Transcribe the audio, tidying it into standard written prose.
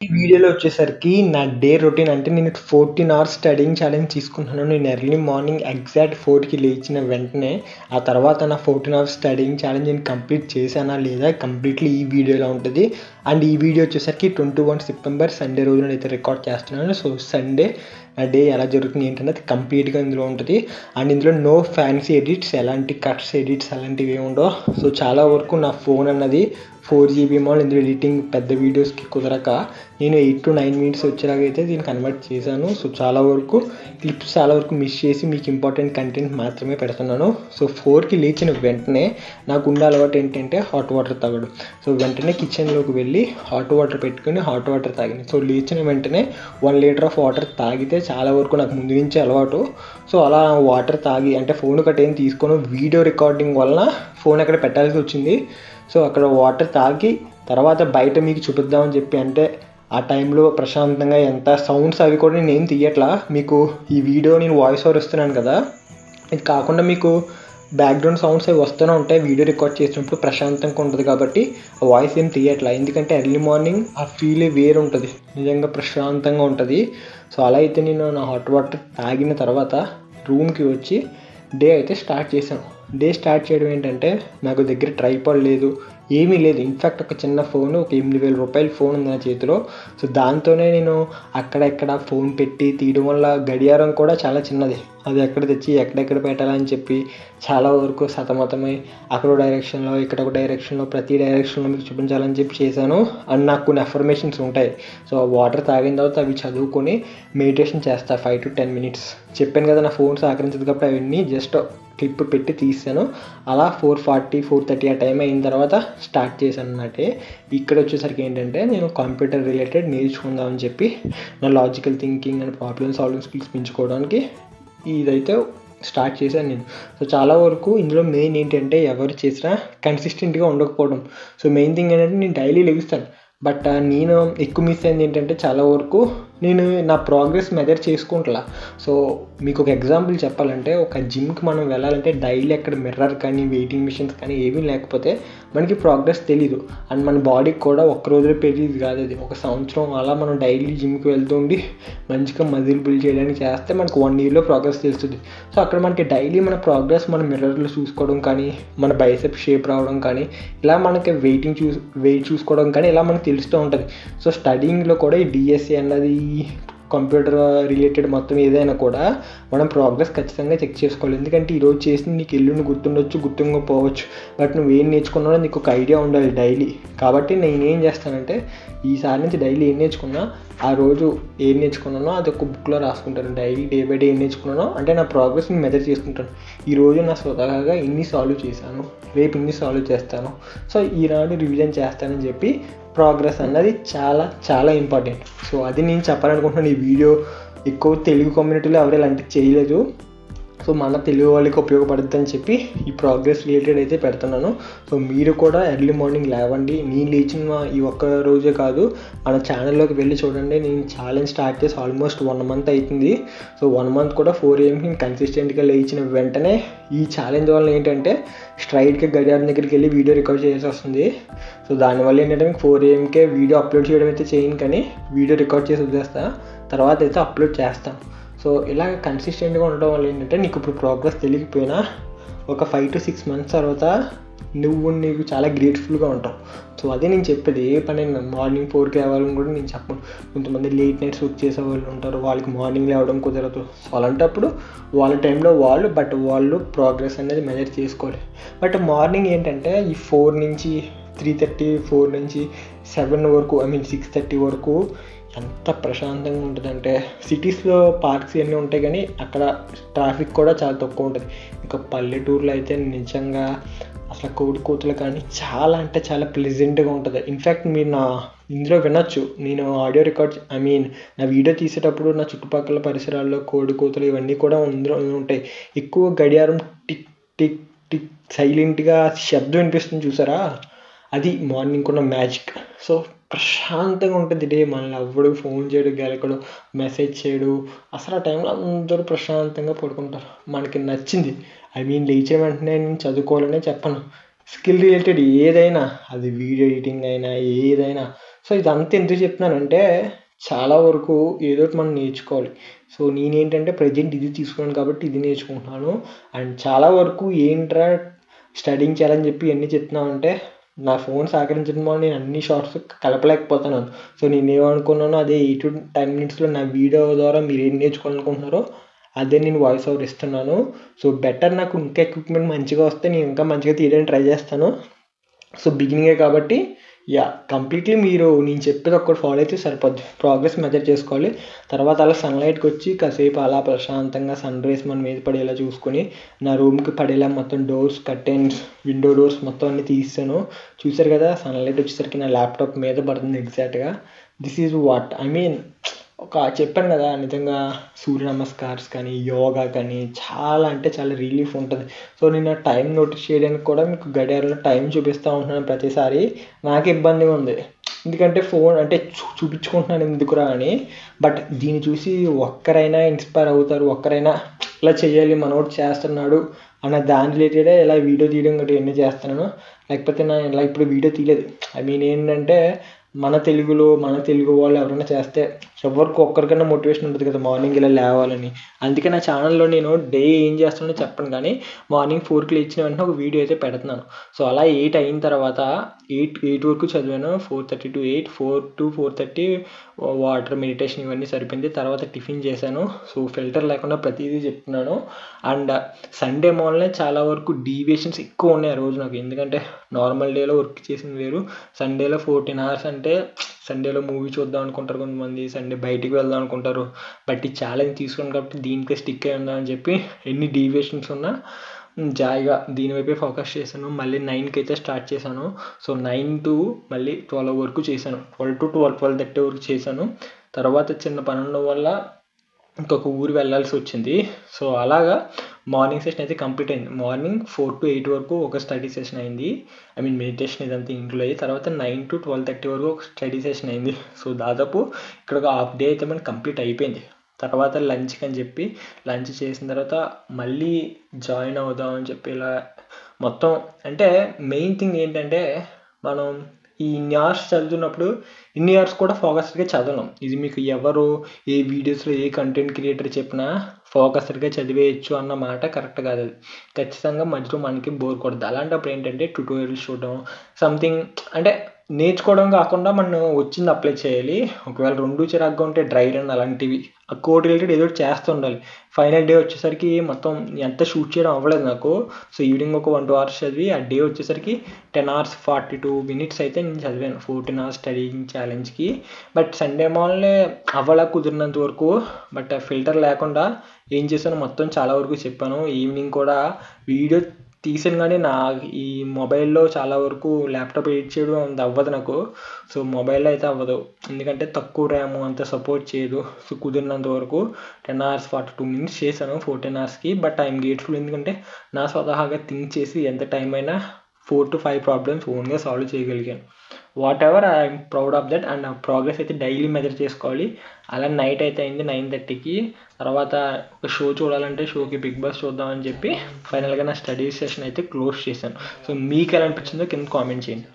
ఈ వీడియోలో వచ్చేసరికి నా డే రొటీన్ అంటే నేను 14 అవర్స్ స్టడీయింగ్ ఛాలెంజ్ తీసుకుంటున్నాను. నేను ఎర్లీ మార్నింగ్ ఎగ్జాక్ట్ 4కి లేచిన వెంటనే ఆ తర్వాత నా 14 అవర్స్ స్టడీయింగ్ ఛాలెంజ్ నేను కంప్లీట్ చేశానా లేదా కంప్లీట్లీ ఈ వీడియోలో ఉంటుంది. అండ్ ఈ వీడియో వచ్చేసరికి 21 సెప్టెంబర్ సండే రోజున అయితే రికార్డ్ చేస్తున్నాను. సో సండే నా డే ఎలా జరుగుతుంది ఏంటనేది కంప్లీట్గా ఇందులో ఉంటుంది. అండ్ ఇందులో నో ఫ్యాన్సీ ఎడిట్స్, ఎలాంటి కట్స్ ఎడిట్స్ అలాంటివి ఏమి ఉండవు. సో చాలా వరకు నా ఫోన్ అన్నది 4GB మాల్ ఇందులో ఎడిటింగ్ పెద్ద వీడియోస్కి కుదరక నేను 8 to 9 మినిట్స్ వచ్చేలాగా అయితే దీన్ని కన్వర్ట్ చేశాను. సో చాలా వరకు క్లిప్స్ చాలా వరకు మిస్ చేసి మీకు ఇంపార్టెంట్ కంటెంట్ మాత్రమే పెడుతున్నాను. సో 4కి లేచిన వెంటనే నాకు ఉండే అలవాటు ఏంటంటే హాట్ వాటర్ తాగడం. సో వెంటనే కిచెన్లోకి వెళ్ళి హాట్ వాటర్ పెట్టుకుని హాట్ వాటర్ తాగాను. సో లేచిన వెంటనే 1 లీటర్ ఆఫ్ వాటర్ తాగితే చాలా వరకు నాకు ముందు నుంచి అలవాటు. సో అలా వాటర్ తాగి అంటే ఫోన్ కట్టేం తీసుకొని వీడియో రికార్డింగ్ వలన ఫోన్ అక్కడ పెట్టాల్సి వచ్చింది. సో అక్కడ వాటర్ తాగి తర్వాత బయట మీకు చూపిద్దామని చెప్పి అంటే ఆ టైంలో ప్రశాంతంగా ఎంత సౌండ్స్ అవి కూడా నేను ఏం తీయట్లా. మీకు ఈ వీడియో నేను వాయిస్ ఓవర్ ఇస్తున్నాను కదా, ఇది కాకుండా మీకు బ్యాక్గ్రౌండ్ సౌండ్స్ అవి వస్తూనే ఉంటాయి. వీడియో రికార్డ్ చేసినప్పుడు ప్రశాంతంగా ఉంటుంది కాబట్టి ఆ వాయిస్ ఏం తీయట్లా. ఎందుకంటే ఎర్లీ మార్నింగ్ ఆ ఫీలే వేరు ఉంటుంది, నిజంగా ప్రశాంతంగా ఉంటుంది. సో అలా అయితే నేను నా హాట్ వాటర్ తాగిన తర్వాత రూమ్కి వచ్చి డే అయితే స్టార్ట్ చేశాను. డే స్టార్ట్ చేయడం ఏంటంటే నాకు దగ్గర ట్రైపాడ్ లేదు, ఏమీ లేదు. ఇన్ఫ్యాక్ట్ ఒక చిన్న ఫోను, ఒక 8,000 రూపాయల ఫోన్ ఉంది నా చేతిలో. సో దాంతోనే నేను అక్కడెక్కడ ఫోన్ పెట్టి తీయడం వల్ల గడియారం కూడా చాలా చిన్నది, అది ఎక్కడ తెచ్చి ఎక్కడెక్కడ పెట్టాలని చెప్పి చాలా వరకు సతమతమై అక్కడ డైరెక్షన్లో ఇక్కడ ఒక డైరెక్షన్లో ప్రతి డైరెక్షన్లో మీకు చూపించాలని చెప్పి చేశాను. అండ్ నాకు కొన్ని అఫర్మేషన్స్ ఉంటాయి. సో వాటర్ తాగిన తర్వాత అవి చదువుకొని మెడిటేషన్ చేస్తాను 5 to 10 మినిట్స్. చెప్పాను కదా నా ఫోన్ సహకరించదు కాబట్టి అవన్నీ జస్ట్ క్లిప్ పెట్టి తీసాను. అలా 4:40 4:30 ఆ టైం అయిన తర్వాత స్టార్ట్ చేశాను అన్నట్టే. ఇక్కడ వచ్చేసరికి ఏంటంటే నేను కంప్యూటర్ రిలేటెడ్ నేర్చుకుందామని చెప్పి నా logical thinking and problem solving skills పెంచుకోవడానికి ఇదైతే స్టార్ట్ చేశాను నేను. సో చాలా వరకు ఇందులో మెయిన్ ఏంటంటే ఎవరు చేసినా కన్సిస్టెంట్గా ఉండకపోవడం. సో మెయిన్ థింగ్ ఏంటంటే నేను డైలీ లెగుస్తాను, బట్ నేను ఎక్కువ మిస్ అయింది ఏంటంటే చాలా వరకు నేను నా ప్రోగ్రెస్ మెజర్ చేసుకుంటా. సో మీకు ఒక ఎగ్జాంపుల్ చెప్పాలంటే ఒక జిమ్కి మనం వెళ్ళాలంటే డైలీ అక్కడ మిర్రర్ కానీ వెయిటింగ్ మిషన్స్ కానీ ఏమీ లేకపోతే మనకి ప్రోగ్రెస్ తెలీదు. అండ్ మన బాడీకి కూడా ఒక్క రోజులో పెరిగేది కాదు, అది ఒక సంవత్సరం అలా మనం డైలీ జిమ్కి వెళ్తుండి మంచిగా మజిల్ బిల్డ్ చేయడానికి చేస్తే మనకు 1 yearలో ప్రోగ్రెస్ తెలుస్తుంది. సో అక్కడ మనకి డైలీ మన ప్రోగ్రెస్ మన మిర్రర్లో చూసుకోవడం కానీ మన బైసెప్ షేప్ రావడం కానీ ఇలా మనకి వెయిట్ చూసుకోవడం కానీ ఇలా మనకు తెలుస్తూ ఉంటుంది. సో స్టడీయింగ్లో కూడా ఈ డిఎస్సి అన్నది కంప్యూటర్ రిలేటెడ్ మొత్తం ఏదైనా కూడా మనం ప్రోగ్రెస్ ఖచ్చితంగా చెక్ చేసుకోవాలి. ఎందుకంటే ఈరోజు చేసి నీకు ఎల్లుండి గుర్తుండొచ్చు, గుర్తుండకపోవచ్చు, బట్ నువ్వు ఏం నేర్చుకున్నావో నీకు ఒక ఐడియా ఉండాలి డైలీ. కాబట్టి నేనేం చేస్తానంటే ఈసారి నుంచి డైలీ ఏం నేర్చుకున్నా ఆ రోజు ఏం నేర్చుకున్నానో అది ఒక బుక్లో రాసుకుంటాను. డైలీ డే బై డే ఏం నేర్చుకున్నానో అంటే నా ప్రోగ్రెస్ నేను మెజర్ చేసుకుంటాను. ఈరోజు నా స్వతహాగా ఇన్ని సాల్వ్ చేశాను, రేపు ఇన్ని సాల్వ్ చేస్తాను, సో ఈనాడు రివిజన్ చేస్తానని చెప్పి ప్రోగ్రెస్ అన్నది చాలా చాలా ఇంపార్టెంట్. సో అది నేను చెప్పాలనుకుంటున్నాను. ఈ వీడియో ఎక్కువ తెలుగు కమ్యూనిటీలో ఎవరు ఇలాంటివి చేయలేదు. సో మన తెలుగు వాళ్ళకి ఉపయోగపడుతుందని చెప్పి ఈ ప్రోగ్రెస్ రిలేటెడ్ అయితే పెడుతున్నాను. సో మీరు కూడా ఎర్లీ మార్నింగ్ లేవండి. నేను లేచిన ఈ ఒక్క రోజే కాదు, మన ఛానల్లోకి వెళ్ళి చూడండి. నేను ఛాలెంజ్ స్టార్ట్ చేసి ఆల్మోస్ట్ 1 month అవుతుంది. సో 1 month కూడా 4 AM నేను కన్సిస్టెంట్గా లేచిన వెంటనే ఈ ఛాలెంజ్ వల్ల ఏంటంటే స్ట్రైట్గా గడియారం దగ్గరికి వెళ్ళి వీడియో రికార్డ్ చేయాల్సి వస్తుంది. సో దానివల్ల ఏంటంటే మీకు 4 AMకే వీడియో అప్లోడ్ చేయడం అయితే చేయను, కానీ వీడియో రికార్డ్ చేసి వదిలేస్తాను, తర్వాత అయితే అప్లోడ్ చేస్తాను. సో ఇలా కన్సిస్టెంట్గా ఉండడం వల్ల ఏంటంటే నీకు ఇప్పుడు ప్రోగ్రెస్ తెలియకపోయినా ఒక 5 to 6 months తర్వాత నీకు చాలా గ్రేట్ఫుల్గా ఉంటావు. సో అదే నేను చెప్పేది. ఏ పని మార్నింగ్ 4కి లేవాలని కూడా నేను చెప్పను. కొంతమంది లేట్ నైట్స్ వర్క్ చేసే వాళ్ళు ఉంటారు, వాళ్ళకి మార్నింగ్ లేవడం కుదరదు. సో అలాంటప్పుడు వాళ్ళ టైంలో వాళ్ళు ప్రోగ్రెస్ అనేది మెజర్ చేసుకోవాలి. బట్ మార్నింగ్ ఏంటంటే ఈ 4 నుంచి 3:30 4 నుంచి 7 వరకు 6:30 వరకు ఎంత ప్రశాంతంగా ఉంటుందంటే సిటీస్లో పార్క్స్ ఇవన్నీ ఉంటాయి కానీ అక్కడ ట్రాఫిక్ కూడా చాలా తక్కువ ఉంటుంది. ఇంకా పల్లెటూరులో అయితే నిజంగా అసలు కోతులు కానీ చాలా అంటే చాలా ప్లెజెంట్గా ఉంటుంది. ఇన్ఫ్యాక్ట్ మీరు నా ఇందులో వినొచ్చు, నేను ఆడియో రికార్డ్ నా వీడియో తీసేటప్పుడు నా చుట్టుపక్కల పరిసరాల్లో కోతులు ఇవన్నీ కూడా ఇందులో ఉంటాయి. ఎక్కువ గడియారం టిక్ టిక్ టిక్ సైలెంట్గా శబ్దం వినిపిస్తుంది చూసారా, అది మార్నింగ్ ఉన్న మ్యాజిక్. సో ప్రశాంతంగా ఉంటుంది డే. మనల్ని ఎవ్వడు ఫోన్ చేయడు, గెలకడు, మెసేజ్ చేయడు. అసలు ఆ టైంలో అందరూ ప్రశాంతంగా పడుకుంటారు. మనకి నచ్చింది లేచే వెంటనే నేను చదువుకోవాలనే చెప్పను. స్కిల్ రిలేటెడ్ ఏదైనా, అది వీడియో ఎడిటింగ్ అయినా ఏదైనా, సో ఇదంతా ఎందుకు చెప్తున్నానంటే చాలా వరకు ఏదో ఒకటి మనం నేర్చుకోవాలి. సో నేనేంటంటే ప్రెజెంట్ ఇది తీసుకున్నాను కాబట్టి ఇది నేర్చుకుంటున్నాను. అండ్ చాలా వరకు ఏంట్రా స్టడీయింగ్ చేయాలని చెప్పి ఇవన్నీ చెప్తున్నామంటే నా ఫోన్ సహకరించడం వల్ల నేను అన్ని షార్ట్స్ కలపలేకపోతున్నాను. సో నేనేమనుకున్నానో అదే 8 to 10 మినిట్స్లో నా వీడియో ద్వారా మీరు ఏం నేర్చుకోవాలనుకుంటున్నారో అదే నేను వాయిస్ ఓవర్ ఇస్తున్నాను. సో బెటర్ నాకు ఇంకా ఎక్విప్మెంట్ మంచిగా వస్తే నేను ఇంకా మంచిగా తీయడానికి ట్రై చేస్తాను. సో బిగినింగే కాబట్టి కంప్లీట్లీ మీరు నేను చెప్పేది ఒక్కటి ఫాలో అయితే సరిపోద్ది. ప్రోగ్రెస్ మెజర్ చేసుకోవాలి. తర్వాత అలా సన్లైట్కి వచ్చి కాసేపు అలా ప్రశాంతంగా సన్ రైజ్ మన మీద పడేలా చూసుకొని నా రూమ్కి పడేలా మొత్తం డోర్స్ కర్టెన్స్ విండో డోర్స్ మొత్తం అన్ని తీసాను. చూసారు కదా సన్లైట్ వచ్చేసరికి నా ల్యాప్టాప్ మీద పడుతుంది ఎగ్జాక్ట్గా. This is what I mean. చెప్పాను కదా నిజంగా సూర్య నమస్కార్స్ కానీ యోగా కానీ చాలా అంటే చాలా రిలీఫ్ ఉంటుంది. సో నేను టైం నోటీస్ చేయడానికి కూడా మీకు గడియారంలో టైం చూపిస్తూ ఉంటున్నాను ప్రతిసారి. నాకు ఇబ్బందిగా ఉంది ఎందుకంటే ఫోన్ అంటే చూపించుకుంటున్నాను ఎందుకురా అని. బట్ దీన్ని చూసి ఒక్కరైనా ఇన్స్పైర్ అవుతారు, ఒక్కరైనా ఇలా చేయాలి మనోడు చేస్తున్నాడు అన్న దాని రిలేటెడే ఇలా వీడియో తీయడం గట్రా ఇవన్నీ చేస్తున్నాను. లేకపోతే నేను ఇలా ఇప్పుడు వీడియో తీయలేదు. ఐ మీన్ ఏంటంటే మన తెలుగు వాళ్ళు ఎవరైనా చేస్తే ఎవరికి ఒక్కరికైనా మోటివేషన్ ఉంటుంది కదా మార్నింగ్ ఇలా లేవాలని. అందుకే నా ఛానల్లో నేను డే ఏం చేస్తానో చెప్పను కానీ మార్నింగ్ 4కి లేచిన వెంటనే ఒక వీడియో అయితే పెడుతున్నాను. సో అలా 8 అయిన తర్వాత 8 వరకు చదివాను. 4:30 to 8, 4 to 4:30 వాటర్ మెడిటేషన్ ఇవన్నీ సరిపోయింది. తర్వాత టిఫిన్ చేశాను. సో ఫిల్టర్ లేకుండా ప్రతిదీ చెప్తున్నాను. అండ్ సండే మార్నింగ్ చాలా వరకు డీవియేషన్స్ ఎక్కువ ఉన్నాయి ఆ రోజు నాకు. ఎందుకంటే నార్మల్ డేలో వర్క్ చేసింది వేరు, సండేలో 14 hours అంటే సండేలో మూవీ చూద్దాం అనుకుంటారు కొంతమంది, సండే బయటికి వెళ్దాం అనుకుంటారు. బట్ ఈ ఛాలెంజ్ తీసుకోండి కాబట్టి దీనికే స్టిక్ అయి ఉందా అని చెప్పి ఎన్ని డీవియేషన్స్ ఉన్నా జాయిగా దీనివైపే ఫోకస్ చేశాను. మళ్ళీ 9కి అయితే స్టార్ట్ చేశాను. సో 9 to మళ్ళీ 12 వరకు చేశాను. 12 to 12:30 వరకు చేశాను. తర్వాత చిన్న పనుల వల్ల ఇంకొక ఊరు వెళ్ళాల్సి వచ్చింది. సో అలాగా మార్నింగ్ సెషన్ అయితే కంప్లీట్ అయింది. మార్నింగ్ 4 to 8 వరకు ఒక స్టడీ సెషన్ అయింది. ఐ మీన్ మెడిటేషన్ ఇదంతా ఇంక్లూడ్ అయ్యి. తర్వాత 9 to 12:30 వరకు ఒక స్టడీ సెషన్ అయింది. సో దాదాపు ఇక్కడ ఒక హాఫ్ డే అయితే మనకి కంప్లీట్ అయిపోయింది. తర్వాత లంచ్కి అని చెప్పి లంచ్ చేసిన తర్వాత మళ్ళీ జాయిన్ అవుదాం అని చెప్పి ఇలా మొత్తం. అంటే మెయిన్ థింగ్ ఏంటంటే మనం ఈ ఇన్ని అవర్స్ చదువుతున్నప్పుడు ఇన్ని అవర్స్ కూడా ఫోకస్డ్గా చదవలేం. ఇది మీకు ఎవరు ఏ వీడియోస్లో ఏ కంటెంట్ క్రియేటర్ చెప్పినా ఫోకస్డ్గా చదివేయచ్చు అన్న మాట కరెక్ట్ కాదు. అది ఖచ్చితంగా మధ్యలో మనకి బోర్ కొడుతుంది. అలాంటప్పుడు ఏంటంటే ట్యూటోరియల్స్ చూడడం సంథింగ్ అంటే నేర్చుకోవడం కాకుండా మనం వచ్చింది అప్లై చేయాలి. ఒకవేళ 2 చిరాగ్గా ఉంటే డ్రై రన్ అలాంటివి ఆ కోడ్ రిలేటెడ్ ఏదో ఒకటి చేస్తూ ఉండాలి. ఫైనల్ డే వచ్చేసరికి మొత్తం ఎంత షూట్ చేయడం అవ్వలేదు నాకు. సో ఈవినింగ్ ఒక 1-2 hours చదివి ఆ డే వచ్చేసరికి 10 hours 42 minutes అయితే నేను చదివాను 14 hours స్టడీయింగ్ ఛాలెంజ్కి. బట్ సండే మార్నింగ్ అవ్వలా కుదిరినంత వరకు. బట్ ఫిల్టర్ లేకుండా ఏం చేశానో మొత్తం చాలా వరకు చెప్పాను. ఈవినింగ్ కూడా వీడియో తీసాను కానీ నా ఈ మొబైల్లో చాలా వరకు ల్యాప్టాప్ ఎడిట్ చేయడం అంత అవ్వదు నాకు. సో మొబైల్లో అయితే అవ్వదు ఎందుకంటే తక్కువ ర్యామ్ అంత సపోర్ట్ చేయదు. సో కుదిరినంత వరకు 10 hours 42 minutes చేశాను 14 hours. బట్ ఐఎమ్ గ్రేట్ఫుల్ ఎందుకంటే నా స్వతహాగా థింక్ చేసి ఎంత టైం అయినా 4 to 5 ప్రాబ్లమ్స్ ఓన్గా సాల్వ్ చేయగలిగాను. What ever I'm proud of that. And progress అయితే డైలీ మెజర్ చేసుకోవాలి. అలా నైట్ అయితే అయింది 9:30కి. తర్వాత ఒక షో చూడాలంటే షోకి బిగ్ బాస్ చూద్దామని చెప్పి ఫైనల్గా నా స్టడీ సెషన్ అయితే క్లోజ్ చేశాను. సో మీకు ఎలా అనిపించిందో కింద కామెంట్ చేయండి.